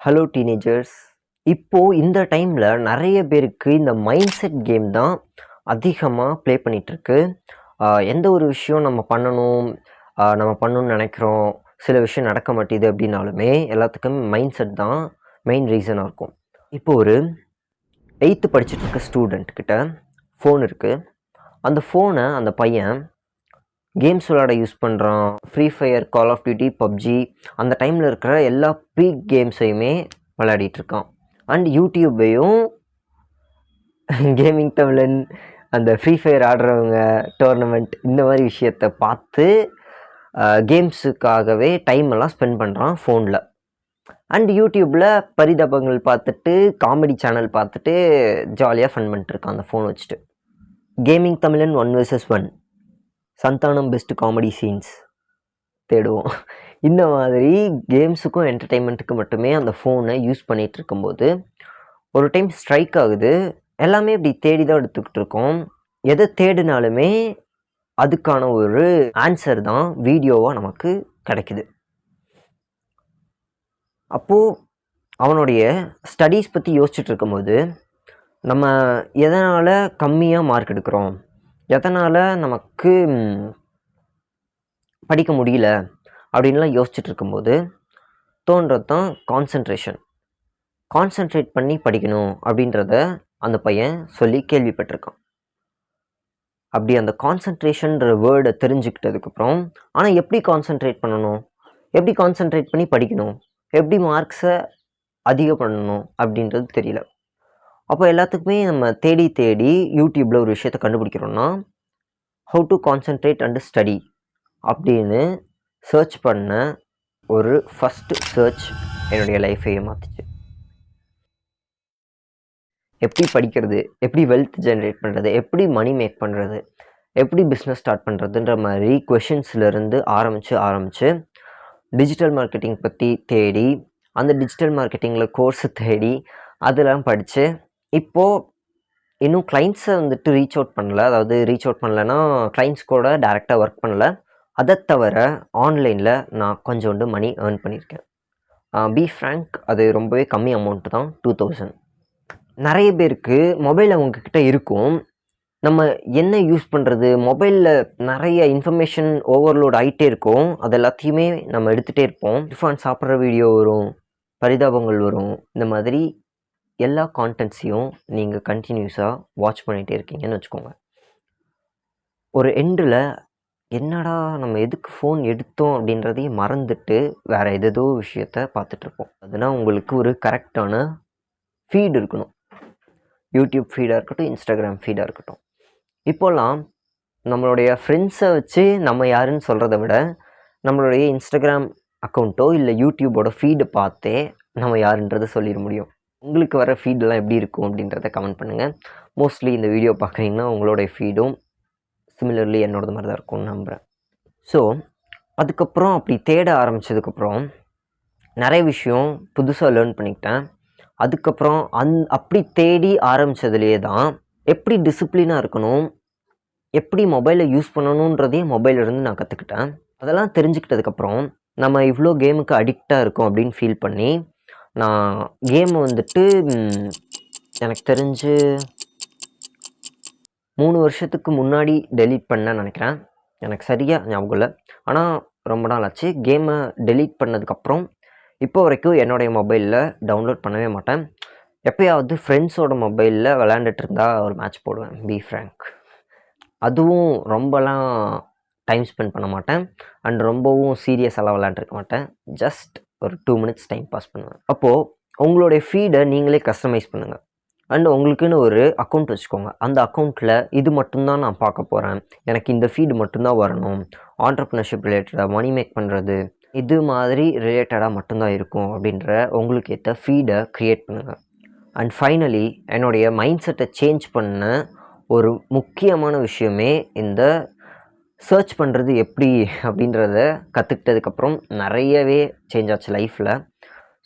Hello teenagers. இப்போ இந்த டைம்ல நெறைய பேருக்கு இந்த மைண்ட் செட் கேம் தான் அதிகமா ப்ளே பண்ணிட்டுருக்கு. எந்த ஒரு விஷயம் நம்ம பண்ணணும், நம்ம பண்ணணும்னு நெனைக்கிறோம். சில விஷயம் நடக்க மாட்டேது அப்டின்னாலுமே, எல்லாத்துக்கும் மைண்ட் செட் தான் மெயின் ரீசனா இருக்கும். இப்போ ஒரு 8த் படிச்சுட்டு இருக்க ஸ்டூடண்ட் கிட்ட ஃபோன் இருக்கு. அந்த ஃபோன அந்த பையன் கேம்ஸ் விளையாட யூஸ் பண்றான். Free Fire, Call of Duty, PUBG அந்த டைம்ல இருக்கிற எல்லா பீக் கேம்ஸையுமே விளையாடிட்டு இருக்கான். அண்ட் யூடியூப்பையும் கேமிங் தமிழன், அந்த ஃப்ரீ ஃபயர் ஆடுறவங்க டோர்னமெண்ட் இந்த மாதிரி விஷயத்த பார்த்து கேம்ஸுக்காகவே டைம் எல்லாம் ஸ்பெண்ட் பண்ணுறான் ஃபோனில். அண்ட் யூடியூப்பில் பரிதாபங்கள் பார்த்துட்டு, காமெடி சேனல் பார்த்துட்டு ஜாலியாக ஃபன் பண்ணிட்டுருக்கான் அந்த ஃபோன் வச்சுட்டு. கேமிங் தமிழன் 1 vs 1 Santhanam best comedy scenes தேடுவோம். இந்த மாதிரி கேம்ஸுக்கும் என்டர்டெயின்மெண்ட்டுக்கு மட்டுமே அந்த ஃபோனை யூஸ் பண்ணிகிட்டு இருக்கும்போது ஒரு டைம் ஸ்ட்ரைக் ஆகுது. எல்லாமே இப்படி தேடி தான் எடுத்துக்கிட்டு இருக்கோம். எதை தேடினாலுமே அதுக்கான ஒரு ஆன்சர் தான் வீடியோவாக நமக்கு கிடைக்குது. அப்போது அவனுடைய ஸ்டடீஸ் பற்றி யோசிச்சுட்டு இருக்கும்போது, நம்ம எதனால் கம்மியாக மார்க் எடுக்கிறோம், எதனால் நமக்கு படிக்க முடியல அப்படின்லாம் யோசிச்சுட்டு இருக்கும்போது தோன்றது தான் கான்சன்ட்ரேட் பண்ணி படிக்கணும் அப்படின்றத அந்த பையன் சொல்லி கேள்விப்பட்டிருக்கான். அப்படி அந்த கான்சன்ட்ரேஷன்ற வேர்டை தெரிஞ்சுக்கிட்டதுக்கப்புறம், ஆனால் எப்படி கான்சன்ட்ரேட் பண்ணணும், எப்படி கான்சன்ட்ரேட் பண்ணி படிக்கணும், எப்படி மார்க்ஸை அதிகம் பண்ணணும் அப்படின்றது தெரியல. அப்போ எல்லாத்துக்குமே நம்ம தேடி தேடி யூடியூப்பில் ஒரு விஷயத்தை கண்டுபிடிக்கிறோன்னா, how to concentrate and study அப்படின்னு சர்ச் பண்ண ஒரு ஃபஸ்ட்டு சர்ச் என்னுடைய லைஃப்பையே மாற்றுச்சு. எப்படி படிக்கிறது, எப்படி வெல்த் ஜென்ரேட் பண்ணுறது, எப்படி மணி மேக் பண்ணுறது, எப்படி பிஸ்னஸ் ஸ்டார்ட் பண்ணுறதுன்ற மாதிரி கொஷின்ஸ்லேருந்து ஆரம்பித்து டிஜிட்டல் மார்க்கெட்டிங் பற்றி தேடி, அந்த டிஜிட்டல் மார்க்கெட்டிங்கில் கோர்ஸு தேடி அதெல்லாம் படித்து, இப்போது இன்னும் கிளைண்ட்ஸை வந்துட்டு ரீச் அவுட் பண்ணல. அதாவது ரீச் அவுட் பண்ணலைன்னா கிளைண்ட்ஸ் கூட டைரெக்டாக ஒர்க் பண்ணலை. அதை தவிர ஆன்லைனில் நான் கொஞ்சோண்டு மணி ஏர்ன் பண்ணியிருக்கேன். பி ஃப்ராங்க், அது ரொம்பவே கம்மி அமௌண்ட்டு தான், 2000. நிறைய பேருக்கு மொபைல் அவங்கக்கிட்ட இருக்கும். நம்ம என்ன யூஸ் பண்ணுறது, மொபைலில் நிறைய இன்ஃபர்மேஷன் ஓவர்லோட் ஆகிட்டே இருக்கும். அது எல்லாத்தையுமே நம்ம எடுத்துகிட்டே இருப்போம். இர்ஃபான் சாப்பிட்ற வீடியோ வரும், பரிதாபங்கள் வரும். இந்த மாதிரி எல்லா கான்டென்ட்ஸையும் நீங்கள் கண்டினியூஸாக வாட்ச் பண்ணிகிட்டே இருக்கீங்கன்னு வச்சுக்கோங்க. ஒரு எண்டில் என்னடா நம்ம எதுக்கு ஃபோன் எடுத்தோம் அப்படின்றதையும் மறந்துட்டு வேறு ஏதேதோ விஷயத்த பார்த்துட்ருப்போம். அதுனா உங்களுக்கு ஒரு கரெக்டான ஃபீட் இருக்கணும். யூடியூப் ஃபீடாக இருக்கட்டும், இன்ஸ்டாகிராம் ஃபீடாக இருக்கட்டும். இப்போல்லாம் நம்மளுடைய ஃப்ரெண்ட்ஸை வச்சு நம்ம யாருன்னு சொல்கிறத விட, நம்மளுடைய இன்ஸ்டாகிராம் அக்கௌண்ட்டோ இல்லை யூடியூபோட ஃபீடை பார்த்தே நம்ம யாருன்றதை சொல்லிட முடியும். உங்களுக்கு வர ஃபீடெல்லாம் எப்படி இருக்கும் அப்படின்றத கமெண்ட் பண்ணுங்கள். மோஸ்ட்லி இந்த வீடியோ பார்க்குறீங்கன்னா உங்களுடைய ஃபீடும் சிமிலர்லி என்னோடது மாதிரி தான் இருக்கும்னு நம்புகிறேன். ஸோ அதுக்கப்புறம் அப்படி தேட ஆரம்பித்ததுக்கப்புறம் நிறைய விஷயம் புதுசாக லேர்ன் பண்ணிக்கிட்டேன். அதுக்கப்புறம் அப்படி தேடி ஆரம்பித்ததுலேயே தான் எப்படி டிசிப்ளினாக இருக்கணும், எப்படி மொபைலை யூஸ் பண்ணணுன்றதையும் மொபைலிருந்து நான் கற்றுக்கிட்டேன். அதெல்லாம் தெரிஞ்சுக்கிட்டதுக்கப்புறம் நம்ம இவ்வளோ கேமுக்கு அடிக்டாக இருக்கோம் அப்படின்னு ஃபீல் பண்ணி, நான் கேமை வந்துட்டு எனக்கு தெரிஞ்சு 3 வருஷத்துக்கு முன்னாடி டெலீட் பண்ணேன்னு நினைக்கிறேன். எனக்கு சரியாக ஞாபகம் இல்லை. ஆனால் ரொம்ப நாள் ஆச்சு. கேமை டெலீட் பண்ணதுக்கப்புறம் இப்போ வரைக்கும் என்னுடைய மொபைலில் டவுன்லோட் பண்ணவே மாட்டேன். எப்போயாவது ஃப்ரெண்ட்ஸோட மொபைலில் விளையாண்டுட்டு இருந்தால் ஒரு மேட்ச் போடுவேன், பி ஃப்ராங்க். அதுவும் ரொம்பலாம் டைம் ஸ்பெண்ட் பண்ண மாட்டேன். அண்ட் ரொம்பவும் சீரியஸெல்லாம் விளையாண்டுருக்க மாட்டேன். ஜஸ்ட் ஒரு 2 மினிட்ஸ் டைம் பாஸ் பண்ணுவேன். அப்போது உங்களுடைய ஃபீடை நீங்களே கஸ்டமைஸ் பண்ணுங்கள். அண்ட் உங்களுக்குன்னு ஒரு அக்கௌண்ட் வச்சுக்கோங்க. அந்த அக்கௌண்ட்டில் இது மட்டும்தான் நான் பார்க்க போகிறேன், எனக்கு இந்த ஃபீடு மட்டும்தான் வரணும், ஆண்டர்ப்ரனர்ஷிப் ரிலேட்டடாக, மணி மேக் பண்ணுறது இது மாதிரி ரிலேட்டடாக மட்டும்தான் இருக்கும் அப்படின்ற உங்களுக்கு ஏற்ற ஃபீடை க்ரியேட் பண்ணுங்கள். அண்ட் ஃபைனலி என்னுடைய மைண்ட் செட்டை சேஞ்ச் பண்ண ஒரு முக்கியமான விஷயமே இந்த சர்ச் பண்ணுறது எப்படி அப்படின்றத கற்றுக்கிட்டதுக்கப்புறம் நிறையவே சேஞ்ச் ஆச்சு லைஃப்பில்.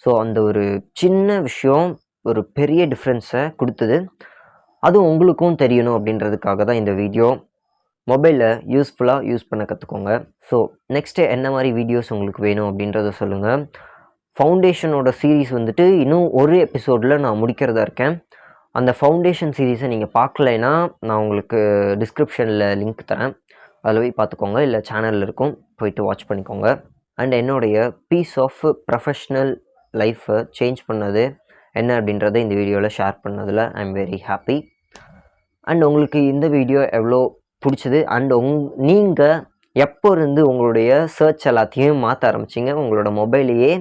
ஸோ அந்த ஒரு சின்ன விஷயம் ஒரு பெரிய டிஃப்ரென்ஸை கொடுத்தது. அதுவும் உங்களுக்கும் தெரியணும் அப்படின்றதுக்காக தான் இந்த வீடியோ. மொபைலில் யூஸ்ஃபுல்லாக யூஸ் பண்ண கற்றுக்கோங்க. ஸோ நெக்ஸ்ட்டு என்ன மாதிரி வீடியோஸ் உங்களுக்கு வேணும் அப்படின்றத சொல்லுங்கள். ஃபவுண்டேஷனோட சீரீஸ் வந்துட்டு இன்னும் ஒரு எபிசோடில் நான் முடிக்கிறதா இருக்கேன். அந்த ஃபவுண்டேஷன் சீரீஸை நீங்கள் பார்க்கலைன்னா நான் உங்களுக்கு டிஸ்கிரிப்ஷனில் லிங்க் தரேன், அதில் போய் பார்த்துக்கோங்க. இல்லை சேனலில் இருக்கும், போயிட்டு வாட்ச் பண்ணிக்கோங்க. அண்ட் என்னுடைய பீஸ் ஆஃப் ப்ரொஃபஷ்னல் லைஃப்பை சேஞ்ச் பண்ணது என்ன அப்படின்றத இந்த வீடியோவில் ஷேர் பண்ணதில் I am very happy. And உங்களுக்கு இந்த வீடியோ எவ்வளோ பிடிச்சது, அண்ட் நீங்கள் எப்போ இருந்து உங்களுடைய சர்ச் எல்லாத்தையும் மாற்ற ஆரம்பிச்சிங்க, உங்களோட மொபைலையே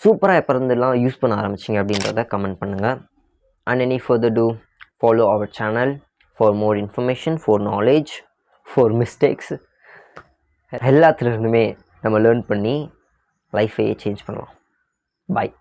சூப்பராக எப்போ இருந்தெல்லாம் யூஸ் பண்ண ஆரம்பிச்சிங்க அப்படின்றத கமெண்ட் பண்ணுங்கள். And any further do follow our channel for more information, for knowledge, for mistakes. எல்லாத்துலேருந்துமே நம்ம லேர்ன் பண்ணி லைஃபையே சேஞ்ச் பண்ணலாம். பாய்.